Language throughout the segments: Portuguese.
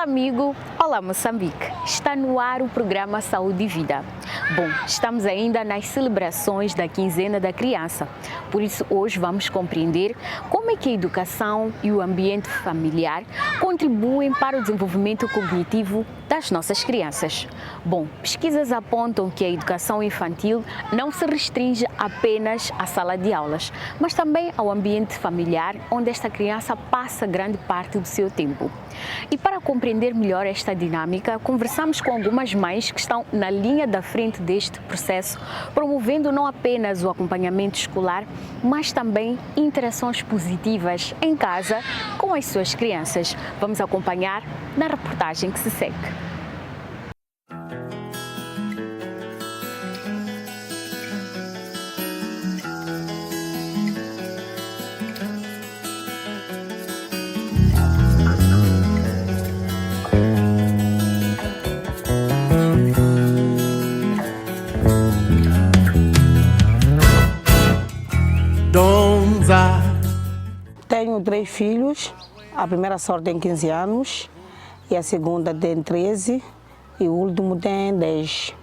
amigo, olá Moçambique, está no ar o programa Saúde e Vida. Bom, estamos ainda nas celebrações da quinzena da criança, por isso hoje vamos compreender como é que a educação e o ambiente familiar contribuem para o desenvolvimento cognitivo das nossas crianças. Bom, pesquisas apontam que a educação infantil não se restringe apenas à sala de aulas, mas também ao ambiente familiar onde esta criança passa grande parte do seu tempo. E para compreender melhor esta dinâmica, conversamos com algumas mães que estão na linha da frente deste processo, promovendo não apenas o acompanhamento escolar, mas também interações positivas em casa com as suas crianças. Vamos acompanhar na reportagem que se segue. Tenho 3 filhos, a primeira sorte tem 15 anos, e a segunda tem 13 e o último tem 10.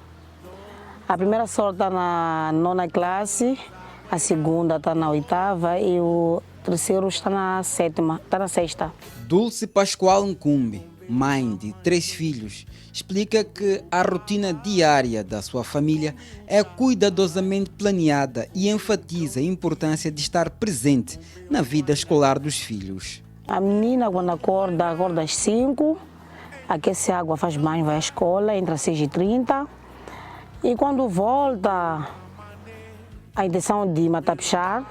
A primeira sorte está na 9ª classe, a segunda está na 8ª e o terceiro está na 7ª, está na 6ª. Dulce Pascoal Ncumbi, mãe de 3 filhos, explica que a rotina diária da sua família é cuidadosamente planeada e enfatiza a importância de estar presente na vida escolar dos filhos. A menina, quando acorda às 5, aquece a água, faz banho, vai à escola, entra às 6h30. E quando volta, a intenção de matar pichar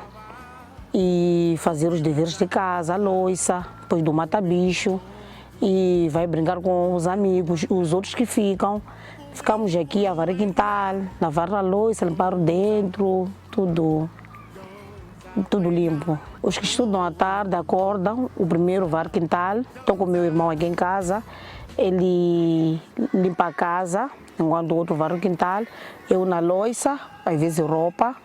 e fazer os deveres de casa, a louça, depois do mata-bicho. E vai brincar com os amigos, os outros que ficam. Ficamos aqui a varrer quintal, lavar a louça, limpar o dentro, tudo limpo. Os que estudam à tarde acordam, o primeiro varre quintal. Estou com o meu irmão aqui em casa, ele limpa a casa, enquanto o outro varre o quintal. Eu na louça, às vezes roupa,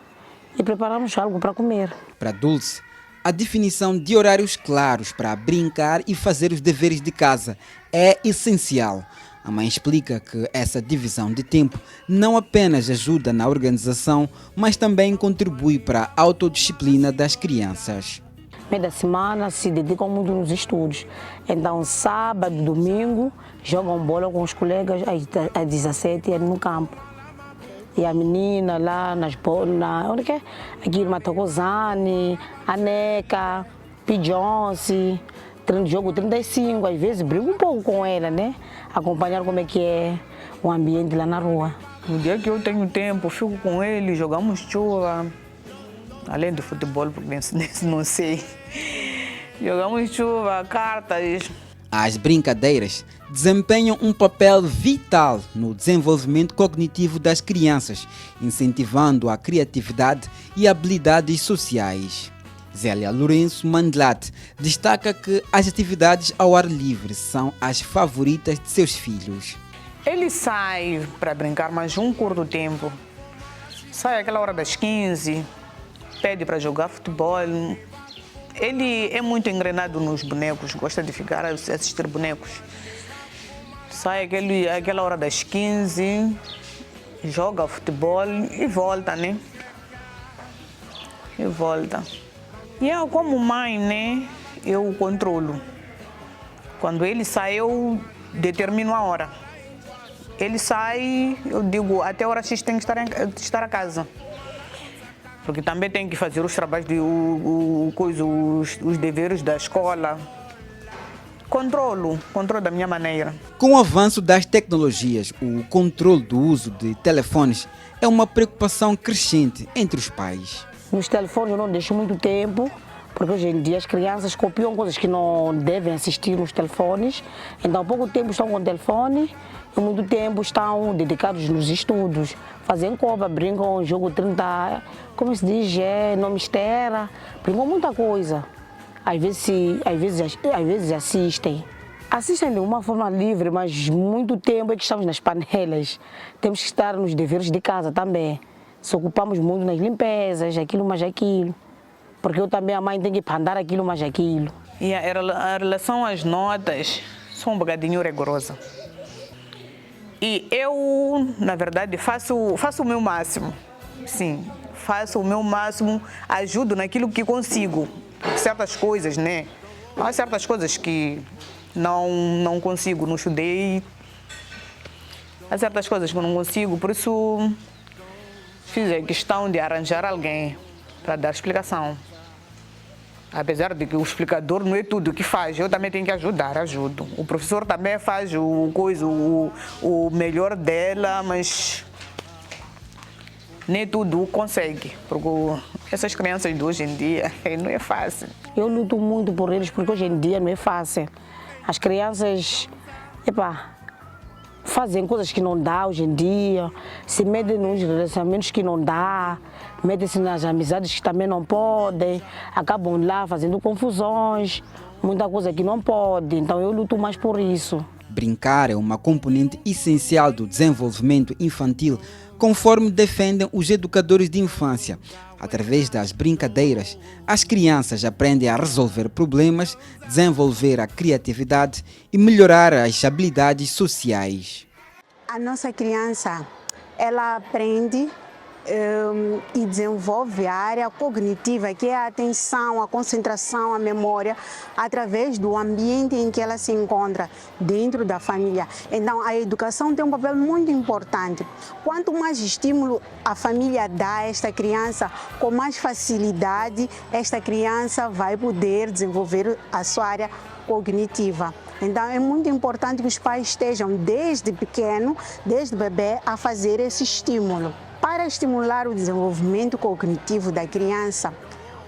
e preparamos algo para comer. Para Dulce, a definição de horários claros para brincar e fazer os deveres de casa é essencial. A mãe explica que essa divisão de tempo não apenas ajuda na organização, mas também contribui para a autodisciplina das crianças. No meio da semana se dedicam muito nos estudos. Então, sábado, domingo, jogam bola com os colegas às 17 horas no campo. E a menina lá onde que é? Aqui em Matocosane, Aneca, Pijonce, jogo 35, às vezes brigo um pouco com ela, né? Acompanhar como é que é o ambiente lá na rua. No dia que eu tenho tempo, fico com ele, jogamos chuva, além do futebol, porque não sei. Jogamos chuva, cartas. As brincadeiras desempenham um papel vital no desenvolvimento cognitivo das crianças, incentivando a criatividade e habilidades sociais. Zélia Lourenço Mandelate destaca que as atividades ao ar livre são as favoritas de seus filhos. Ele sai para brincar, mas um curto tempo. Sai àquela hora das 15, pede para jogar futebol. Ele é muito engrenado nos bonecos, gosta de ficar a assistir bonecos. Sai aquela hora das 15, joga futebol e volta, né? E volta. E eu, como mãe, né, eu controlo. Quando ele sai, eu determino a hora. Ele sai, eu digo, até a hora X tem que estar a casa. Porque também tem que fazer os trabalhos, os deveres da escola. Controlo da minha maneira. Com o avanço das tecnologias, o controle do uso de telefones é uma preocupação crescente entre os pais. Nos telefones eu não deixo muito tempo, porque hoje em dia as crianças copiam coisas que não devem assistir nos telefones. Então, pouco tempo estão com o telefone e muito tempo estão dedicados nos estudos. Fazem copa, brincam, jogo 30, como se diz, não mistera, brincam muita coisa. Às vezes assistem. Assistem de uma forma livre, mas muito tempo é que estamos nas panelas. Temos que estar nos deveres de casa também. Se ocupamos muito nas limpezas, aquilo mais aquilo. Porque eu também, a mãe, tem que andar aquilo mais aquilo. E a relação às notas, sou um bocadinho rigorosa. E eu, na verdade, faço o meu máximo. Sim, faço o meu máximo, ajudo naquilo que consigo. Certas coisas, né? Há certas coisas que não consigo, não estudei. Há certas coisas que eu não consigo, por isso fiz a questão de arranjar alguém para dar explicação. Apesar de que o explicador não é tudo o que faz, eu também tenho que ajudar, ajudo. O professor também faz o melhor dela, mas nem tudo consegue, porque essas crianças de hoje em dia não é fácil. Eu luto muito por eles, porque hoje em dia não é fácil. As crianças, fazem coisas que não dá hoje em dia, se metem nos relacionamentos que não dá, metem-se nas amizades que também não podem, acabam lá fazendo confusões, muita coisa que não pode, então eu luto mais por isso. Brincar é uma componente essencial do desenvolvimento infantil, conforme defendem os educadores de infância. Através das brincadeiras, as crianças aprendem a resolver problemas, desenvolver a criatividade e melhorar as habilidades sociais. A nossa criança, ela aprende e desenvolve a área cognitiva, que é a atenção, a concentração, a memória, através do ambiente em que ela se encontra, dentro da família. Então, a educação tem um papel muito importante. Quanto mais estímulo a família dá a esta criança, com mais facilidade, esta criança vai poder desenvolver a sua área cognitiva. Então, é muito importante que os pais estejam, desde pequeno, desde bebê, a fazer esse estímulo. Para estimular o desenvolvimento cognitivo da criança,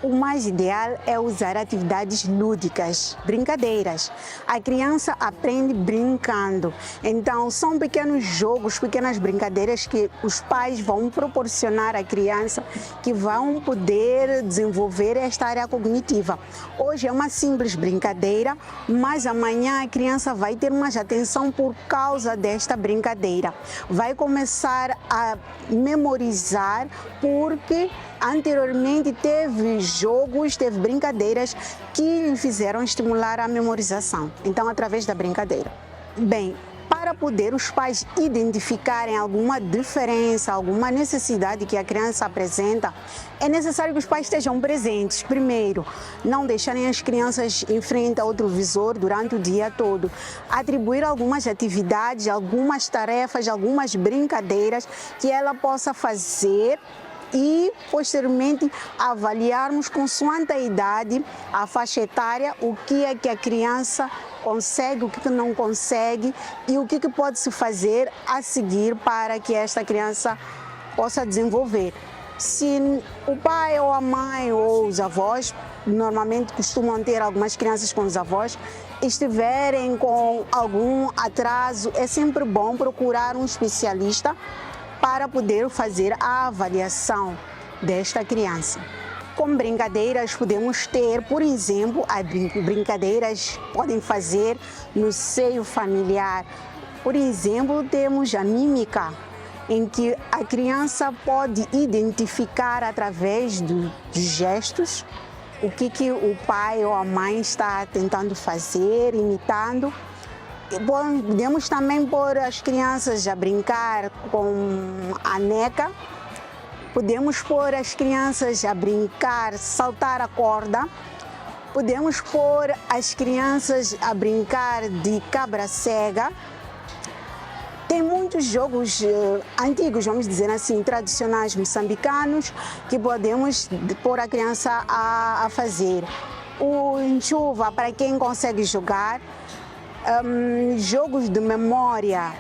o mais ideal é usar atividades lúdicas, brincadeiras. A criança aprende brincando. Então, são pequenos jogos, pequenas brincadeiras que os pais vão proporcionar à criança que vão poder desenvolver esta área cognitiva. Hoje é uma simples brincadeira, mas amanhã a criança vai ter mais atenção por causa desta brincadeira. Vai começar a memorizar porque anteriormente teve jogos, teve brincadeiras que lhe fizeram estimular a memorização. Então, através da brincadeira. Bem, para poder os pais identificarem alguma diferença, alguma necessidade que a criança apresenta, é necessário que os pais estejam presentes. Primeiro, não deixarem as crianças em frente ao outro visor durante o dia todo. Atribuir algumas atividades, algumas tarefas, algumas brincadeiras que ela possa fazer e, posteriormente, avaliarmos consoante a idade, a faixa etária, o que é que a criança consegue, o que não consegue e o que pode se fazer a seguir para que esta criança possa desenvolver. Se o pai ou a mãe ou os avós, normalmente costumam ter algumas crianças com os avós, estiverem com algum atraso, é sempre bom procurar um especialista para poder fazer a avaliação desta criança. Com brincadeiras podemos ter, por exemplo, as brincadeiras podem fazer no seio familiar. Por exemplo, temos a mímica, em que a criança pode identificar através dos gestos o que o pai ou a mãe está tentando fazer, imitando. Podemos também pôr as crianças a brincar com a neca. Podemos pôr as crianças a brincar, saltar a corda. Podemos pôr as crianças a brincar de cabra cega. Tem muitos jogos antigos, vamos dizer assim, tradicionais moçambicanos, que podemos pôr a criança a fazer. O enxuva, para quem consegue jogar. Jogos de memória,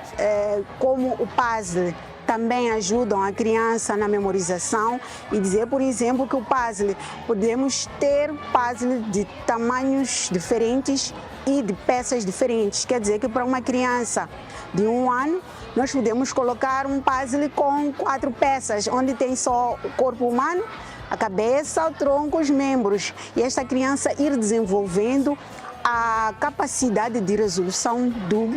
como o puzzle, também ajudam a criança na memorização e dizer, por exemplo, que o puzzle, podemos ter puzzle de tamanhos diferentes e de peças diferentes. Quer dizer que para uma criança de 1 ano, nós podemos colocar um puzzle com 4 peças, onde tem só o corpo humano, a cabeça, o tronco, os membros. E esta criança ir desenvolvendo a capacidade de resolução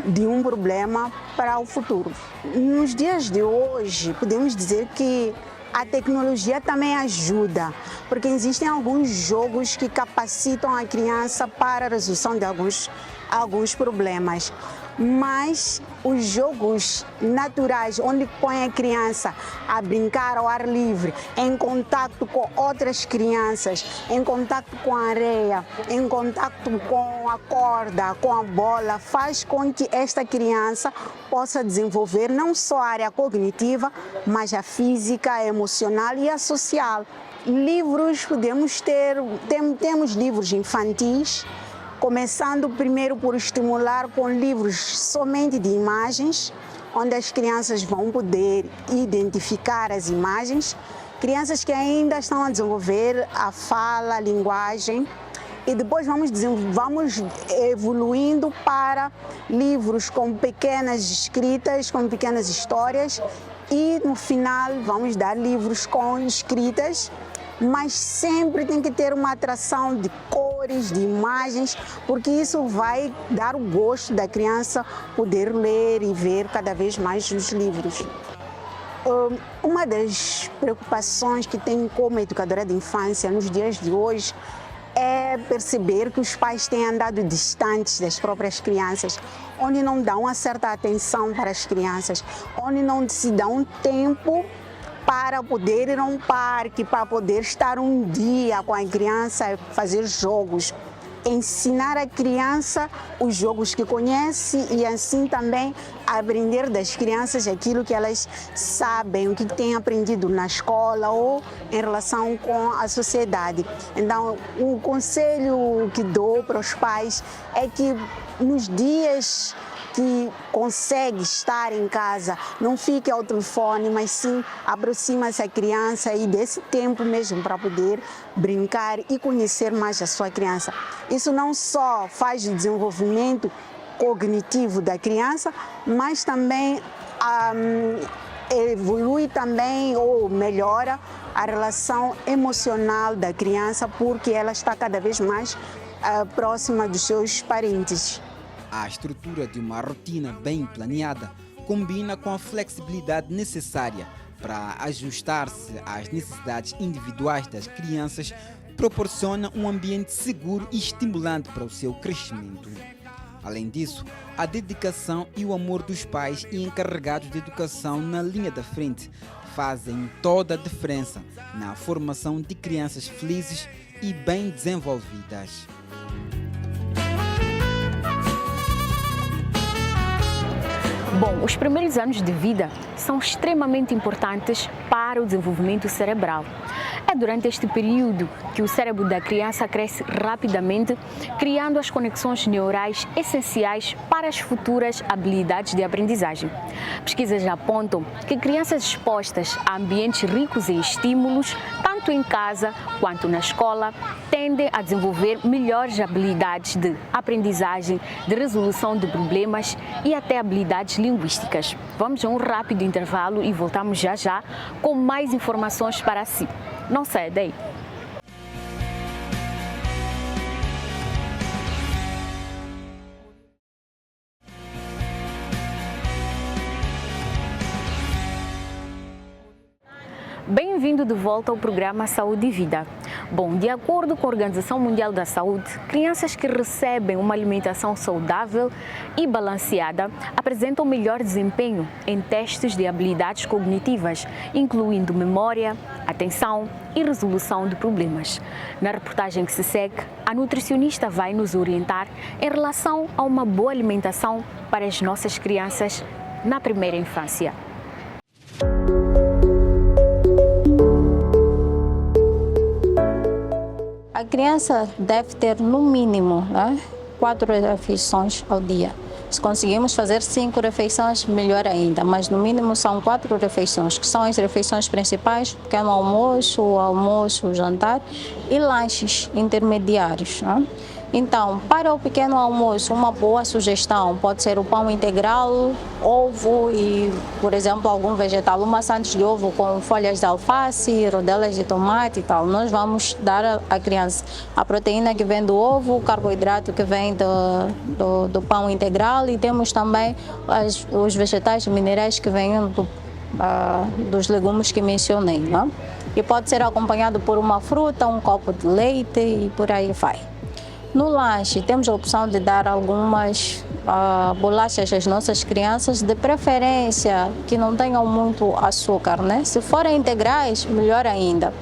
de um problema para o futuro. Nos dias de hoje, podemos dizer que a tecnologia também ajuda, porque existem alguns jogos que capacitam a criança para a resolução de alguns alguns problemas. Mas os jogos naturais, onde põe a criança a brincar ao ar livre, em contato com outras crianças, em contato com a areia, em contato com a corda, com a bola, faz com que esta criança possa desenvolver não só a área cognitiva, mas a física, a emocional e a social. Livros, temos livros infantis, começando primeiro por estimular com livros somente de imagens, onde as crianças vão poder identificar as imagens. Crianças que ainda estão a desenvolver a fala, a linguagem. E depois vamos evoluindo para livros com pequenas escritas, com pequenas histórias. E no final vamos dar livros com escritas, mas sempre tem que ter uma atração de cores, de imagens, porque isso vai dar o gosto da criança poder ler e ver cada vez mais os livros. Uma das preocupações que tenho como educadora de infância nos dias de hoje é perceber que os pais têm andado distantes das próprias crianças, onde não dão uma certa atenção para as crianças, onde não se dá um tempo para poder ir a um parque, para poder estar um dia com a criança, fazer jogos, ensinar a criança os jogos que conhece e assim também aprender das crianças aquilo que elas sabem, o que têm aprendido na escola ou em relação com a sociedade. Então, o conselho que dou para os pais é que nos dias que consegue estar em casa, não fique ao telefone, mas sim aproxima-se a criança e desse tempo mesmo para poder brincar e conhecer mais a sua criança. Isso não só faz o desenvolvimento cognitivo da criança, mas também evolui também ou melhora a relação emocional da criança, porque ela está cada vez mais próxima dos seus parentes. A estrutura de uma rotina bem planeada combina com a flexibilidade necessária para ajustar-se às necessidades individuais das crianças, proporciona um ambiente seguro e estimulante para o seu crescimento. Além disso, a dedicação e o amor dos pais e encarregados de educação na linha da frente fazem toda a diferença na formação de crianças felizes e bem desenvolvidas. Bom, os primeiros anos de vida são extremamente importantes para o desenvolvimento cerebral. É durante este período que o cérebro da criança cresce rapidamente, criando as conexões neurais essenciais para as futuras habilidades de aprendizagem. Pesquisas apontam que crianças expostas a ambientes ricos em estímulos, tanto em casa quanto na escola, tendem a desenvolver melhores habilidades de aprendizagem, de resolução de problemas e até habilidades linguísticas. Vamos a um rápido intervalo e voltamos já com mais informações para si. Não sai daí. Bem-vindo de volta ao programa Saúde e Vida. Bom, de acordo com a Organização Mundial da Saúde, crianças que recebem uma alimentação saudável e balanceada apresentam melhor desempenho em testes de habilidades cognitivas, incluindo memória, atenção e resolução de problemas. Na reportagem que se segue, a nutricionista vai nos orientar em relação a uma boa alimentação para as nossas crianças na primeira infância. A criança deve ter, no mínimo, 4 refeições ao dia. Se conseguimos fazer 5 refeições, melhor ainda, mas no mínimo são 4 refeições, que são as refeições principais, pequeno almoço, almoço, jantar e lanches intermediários. Então, para o pequeno almoço, uma boa sugestão pode ser o pão integral, ovo e, por exemplo, algum vegetal, uma sandes de ovo com folhas de alface, rodelas de tomate e tal. Nós vamos dar à criança a proteína que vem do ovo, o carboidrato que vem do pão integral e temos também os vegetais minerais que vêm dos legumes que mencionei. E pode ser acompanhado por uma fruta, um copo de leite e por aí vai. No lanche, temos a opção de dar algumas bolachas às nossas crianças, de preferência que não tenham muito açúcar, né? Se forem integrais, melhor ainda.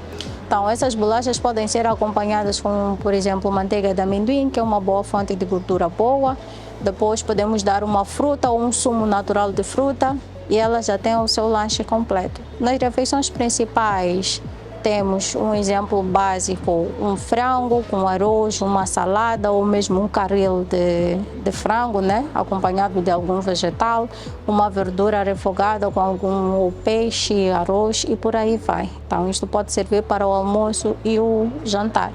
Então, essas bolachas podem ser acompanhadas com, por exemplo, manteiga de amendoim, que é uma boa fonte de gordura boa. Depois podemos dar uma fruta ou um sumo natural de fruta e ela já tem o seu lanche completo. Nas refeições principais, temos um exemplo básico, um frango com arroz, uma salada ou mesmo um caril de frango, né? Acompanhado de algum vegetal, uma verdura refogada com algum peixe, arroz e por aí vai. Então, isto pode servir para o almoço e o jantar.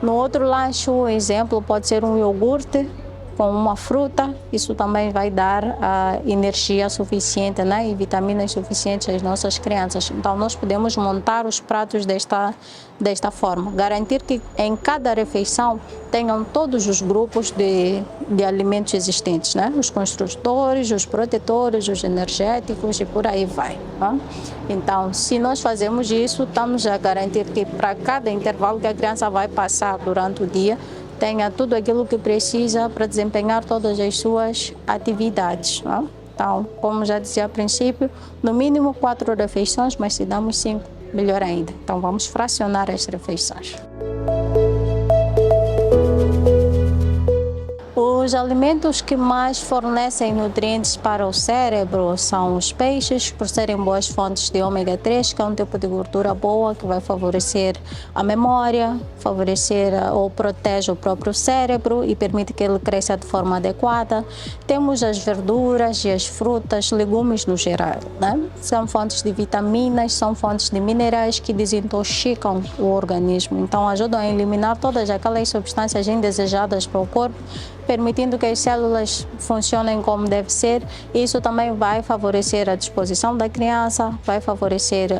No outro lanche, o exemplo pode ser um iogurte com uma fruta, isso também vai dar energia suficiente, né, e vitaminas suficientes às nossas crianças. Então, nós podemos montar os pratos desta forma, garantir que em cada refeição tenham todos os grupos de alimentos existentes, né, os construtores, os protetores, os energéticos e por aí vai. Né? Então, se nós fazemos isso, estamos a garantir que para cada intervalo que a criança vai passar durante o dia, tenha tudo aquilo que precisa para desempenhar todas as suas atividades. Não? Então, como já dizia a princípio, no mínimo 4 refeições, mas se damos 5, melhor ainda. Então, vamos fracionar as refeições. Os alimentos que mais fornecem nutrientes para o cérebro são os peixes, por serem boas fontes de ômega 3, que é um tipo de gordura boa que vai favorecer a memória, favorecer ou protege o próprio cérebro e permite que ele cresça de forma adequada. Temos as verduras e as frutas, legumes no geral, né? São fontes de vitaminas, são fontes de minerais que desintoxicam o organismo, então ajudam a eliminar todas aquelas substâncias indesejadas para o corpo, permitindo que as células funcionem como deve ser. Isso também vai favorecer a disposição da criança, vai favorecer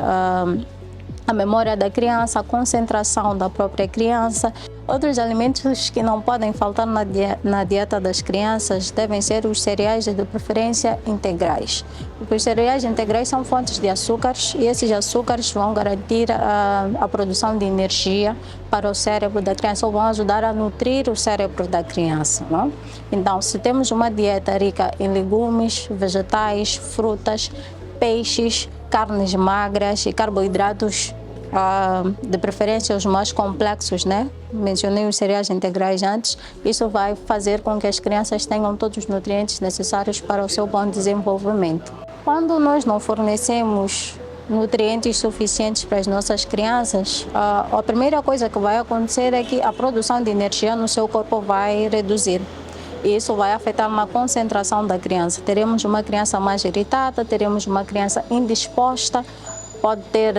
a memória da criança, a concentração da própria criança. Outros alimentos que não podem faltar na dieta das crianças devem ser os cereais, de preferência integrais. Porque os cereais integrais são fontes de açúcares e esses açúcares vão garantir a produção de energia para o cérebro da criança ou vão ajudar a nutrir o cérebro da criança. Não? Então, se temos uma dieta rica em legumes, vegetais, frutas, peixes, carnes magras e carboidratos, de preferência os mais complexos, né? Mencionei os cereais integrais antes. Isso vai fazer com que as crianças tenham todos os nutrientes necessários para o seu bom desenvolvimento. Quando nós não fornecemos nutrientes suficientes para as nossas crianças, a primeira coisa que vai acontecer é que a produção de energia no seu corpo vai reduzir. E isso vai afetar na concentração da criança. Teremos uma criança mais irritada, teremos uma criança indisposta, pode ter,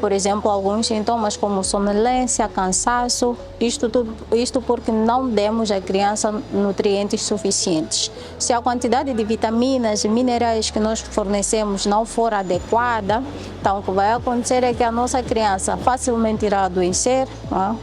por exemplo, alguns sintomas como sonolência, cansaço, isto porque não demos à criança nutrientes suficientes. Se a quantidade de vitaminas e minerais que nós fornecemos não for adequada, então o que vai acontecer é que a nossa criança facilmente irá adoecer,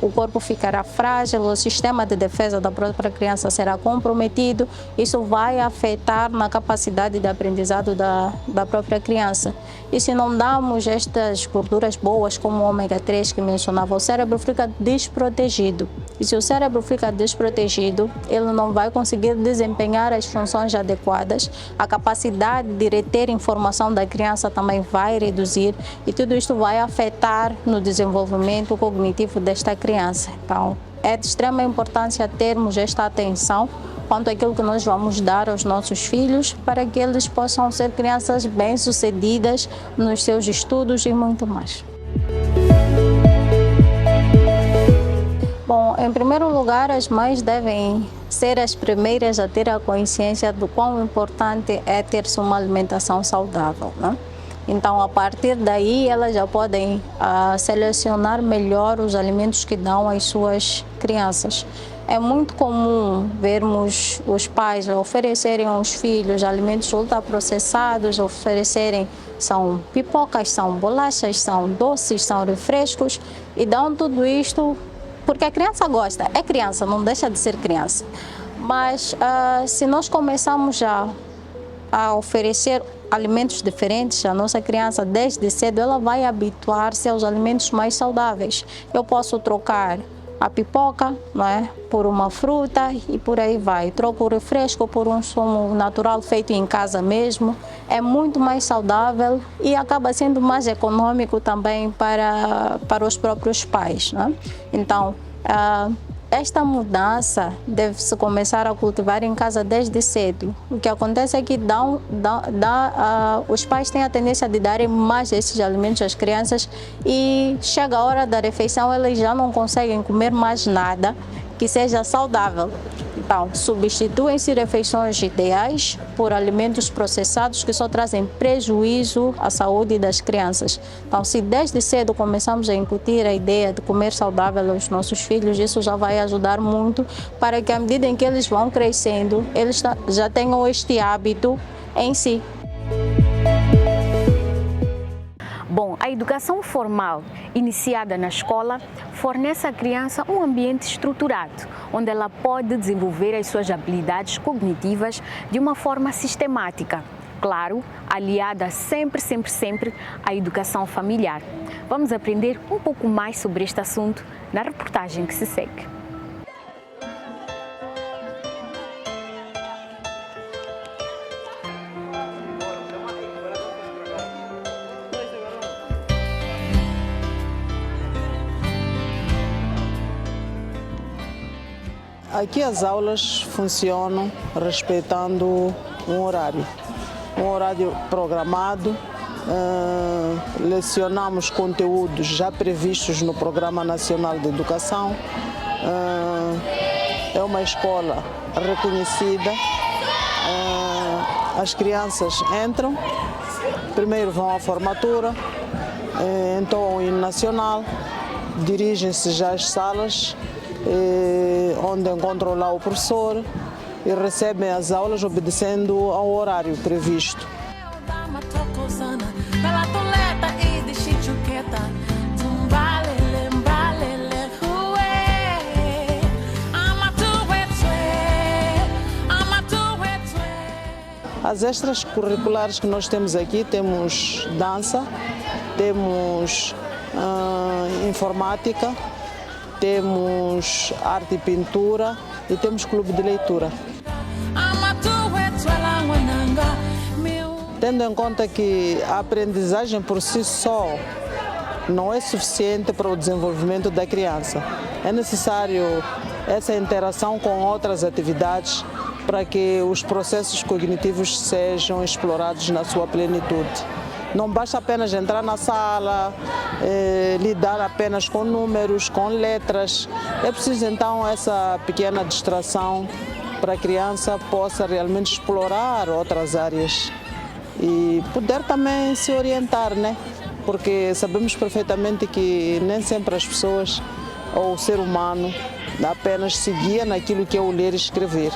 o corpo ficará frágil, o sistema de defesa da própria criança será comprometido, isso vai afetar na capacidade de aprendizado da própria criança. E se não damos estas gorduras boas, como o ômega 3 que mencionava, o cérebro fica desprotegido. E se o cérebro fica desprotegido, ele não vai conseguir desempenhar as funções adequadas, a capacidade de reter informação da criança também vai reduzir e tudo isto vai afetar no desenvolvimento cognitivo desta criança. Então, é de extrema importância termos esta atenção quanto àquilo que nós vamos dar aos nossos filhos para que eles possam ser crianças bem-sucedidas nos seus estudos e muito mais. Bom, em primeiro lugar, as mães devem ser as primeiras a ter a consciência do quão importante é ter-se uma alimentação saudável, né? Então, a partir daí, elas já podem selecionar melhor os alimentos que dão às suas crianças. É muito comum vermos os pais oferecerem aos filhos alimentos ultraprocessados, são pipocas, são bolachas, são doces, são refrescos e dão tudo isto porque a criança gosta. É criança, não deixa de ser criança. Mas se nós começamos já a oferecer alimentos diferentes, a nossa criança desde cedo ela vai habituar-se aos alimentos mais saudáveis. Eu posso trocar a pipoca, não é? Por uma fruta e por aí vai. Troco o refresco por um sumo natural feito em casa mesmo. É muito mais saudável e acaba sendo mais econômico também para os próprios pais, não é? Então, esta mudança deve-se começar a cultivar em casa desde cedo. O que acontece é que os pais têm a tendência de darem mais esses alimentos às crianças e chega a hora da refeição, eles já não conseguem comer mais nada que seja saudável. Então, substituem-se refeições ideais por alimentos processados que só trazem prejuízo à saúde das crianças. Então, se desde cedo começamos a incutir a ideia de comer saudável aos nossos filhos, isso já vai ajudar muito para que, à medida em que eles vão crescendo, eles já tenham este hábito em si. Bom, a educação formal, iniciada na escola, fornece à criança um ambiente estruturado, onde ela pode desenvolver as suas habilidades cognitivas de uma forma sistemática. Claro, aliada sempre à educação familiar. Vamos aprender um pouco mais sobre este assunto na reportagem que se segue. Aqui as aulas funcionam respeitando um horário programado. Lecionamos conteúdos já previstos no Programa Nacional de Educação. É uma escola reconhecida. As crianças entram, primeiro vão à formatura, entoam o hino nacional, dirigem-se já às salas, onde encontram lá o professor e recebem as aulas obedecendo ao horário previsto. As extras curriculares que nós temos aqui, temos dança, temos informática, temos arte e pintura e temos clube de leitura. Tendo em conta que a aprendizagem por si só não é suficiente para o desenvolvimento da criança, é necessário essa interação com outras atividades para que os processos cognitivos sejam explorados na sua plenitude. Não basta apenas entrar na sala, lidar apenas com números, com letras. É preciso então essa pequena distração para a criança possa realmente explorar outras áreas e poder também se orientar, né? Porque sabemos perfeitamente que nem sempre as pessoas ou o ser humano apenas se guia naquilo que é o ler e escrever.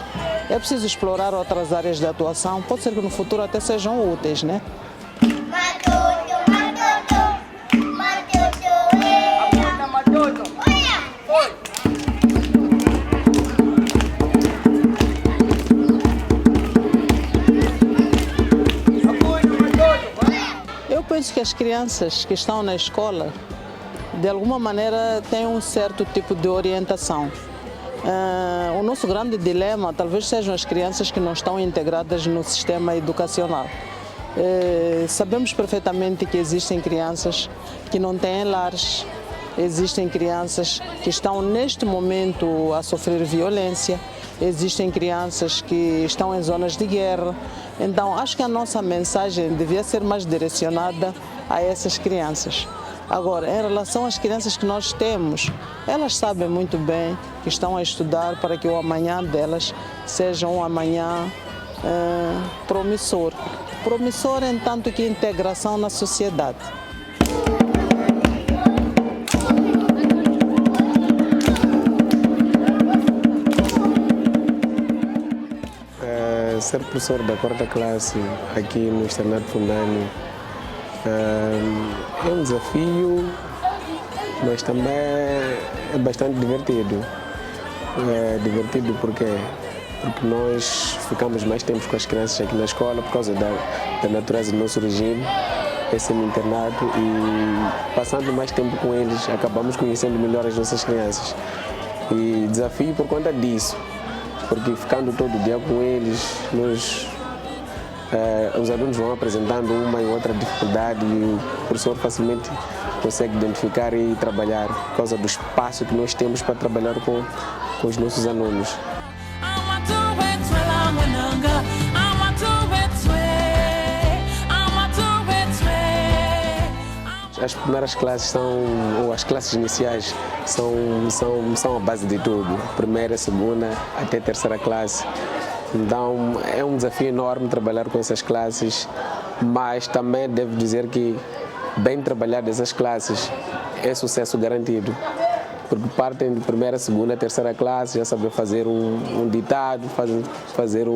É preciso explorar outras áreas de atuação, pode ser que no futuro até sejam úteis, né? Eu penso que as crianças que estão na escola, de alguma maneira, têm um certo tipo de orientação. O nosso grande dilema talvez sejam as crianças que não estão integradas no sistema educacional. Sabemos perfeitamente que existem crianças que não têm lares, existem crianças que estão neste momento a sofrer violência, existem crianças que estão em zonas de guerra. Então, acho que a nossa mensagem devia ser mais direcionada a essas crianças. Agora, em relação às crianças que nós temos, elas sabem muito bem que estão a estudar para que o amanhã delas seja um amanhã promissor. Promissor em tanto que integração na sociedade. Ser professor da quarta classe aqui no Externato Fundani é um desafio, mas também é bastante divertido. É divertido porque nós ficamos mais tempo com as crianças aqui na escola por causa da natureza do nosso regime. esse internato e passando mais tempo com eles, acabamos conhecendo melhor as nossas crianças. E desafio por conta disso, porque ficando todo dia com eles, os alunos vão apresentando uma e outra dificuldade e o professor facilmente consegue identificar e trabalhar por causa do espaço que nós temos para trabalhar com os nossos alunos. As primeiras classes ou as classes iniciais são a base de tudo, primeira, segunda até terceira classe. Então é um desafio enorme trabalhar com essas classes, mas também devo dizer que bem trabalhar dessas classes é sucesso garantido, porque partem de primeira, segunda, terceira classe, já sabem fazer um ditado, fazer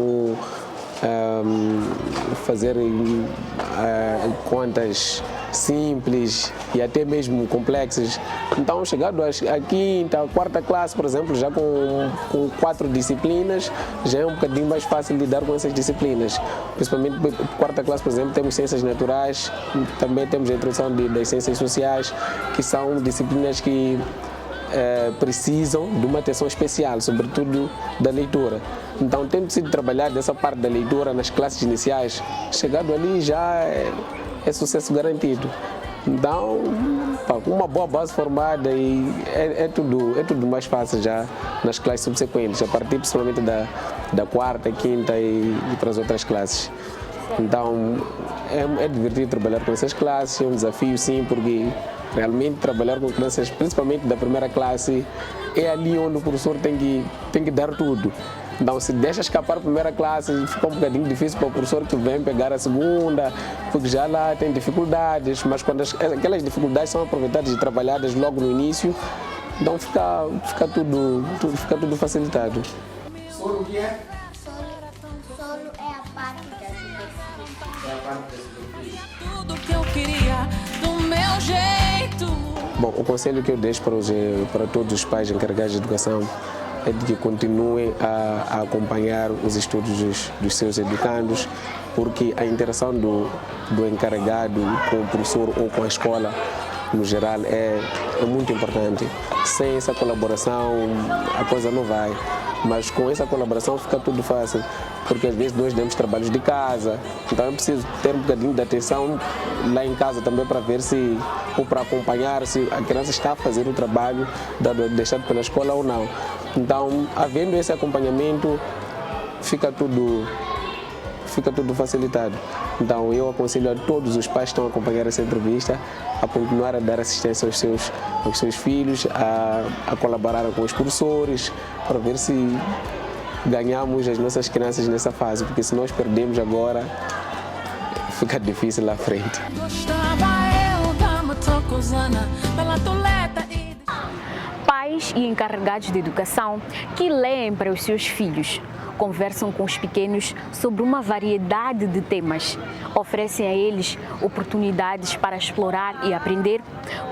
contas simples e até mesmo complexas. Então, chegado à quinta, quarta classe, por exemplo, já com 4 disciplinas, já é um bocadinho mais fácil lidar com essas disciplinas. Principalmente quarta classe, por exemplo, temos ciências naturais, também temos a introdução das ciências sociais, que são disciplinas que precisam de uma atenção especial, sobretudo da leitura. Então, tendo sido trabalhar dessa parte da leitura nas classes iniciais, chegado ali já é sucesso garantido. Então, com uma boa base formada e é tudo mais fácil já nas classes subsequentes, a partir principalmente da quarta, quinta e para as outras classes. Então, é divertido trabalhar com essas classes, é um desafio sim, porque realmente trabalhar com crianças, principalmente da primeira classe, é ali onde o professor tem que dar tudo. Então, se deixa escapar a primeira classe, fica um bocadinho difícil para o professor que vem pegar a segunda, porque já lá tem dificuldades, mas quando aquelas dificuldades são aproveitadas e trabalhadas logo no início, então fica tudo facilitado. Solo o que é? Solo é a parte da superfície. É a parte da superfície. Tudo que eu queria do meu jeito. Bom, o conselho que eu deixo para todos os pais encarregados de educação é de que continuem a acompanhar os estudos dos seus educandos, porque a interação do encarregado com o professor ou com a escola, no geral, é muito importante. Sem essa colaboração, a coisa não vai. Mas com essa colaboração fica tudo fácil, porque às vezes nós damos trabalhos de casa, então é preciso ter um bocadinho de atenção lá em casa também para ver ou para acompanhar se a criança está a fazer o trabalho deixado pela escola ou não. Então, havendo esse acompanhamento, fica tudo facilitado. Então, eu aconselho a todos os pais que estão a acompanhar essa entrevista a continuar a dar assistência aos seus filhos, a colaborar com os professores, para ver se ganhamos as nossas crianças nessa fase, porque se nós perdemos agora, fica difícil lá à frente. Pais e encarregados de educação que leem para os seus filhos, conversam com os pequenos sobre uma variedade de temas, oferecem a eles oportunidades para explorar e aprender,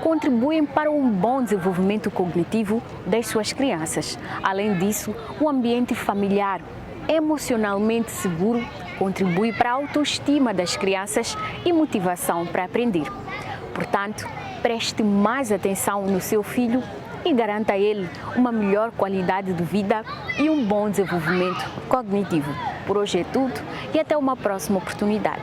contribuem para um bom desenvolvimento cognitivo das suas crianças. Além disso, o ambiente familiar, emocionalmente seguro, contribui para a autoestima das crianças e motivação para aprender. Portanto, preste mais atenção no seu filho e garanta a ele uma melhor qualidade de vida e um bom desenvolvimento cognitivo. Por hoje é tudo e até uma próxima oportunidade.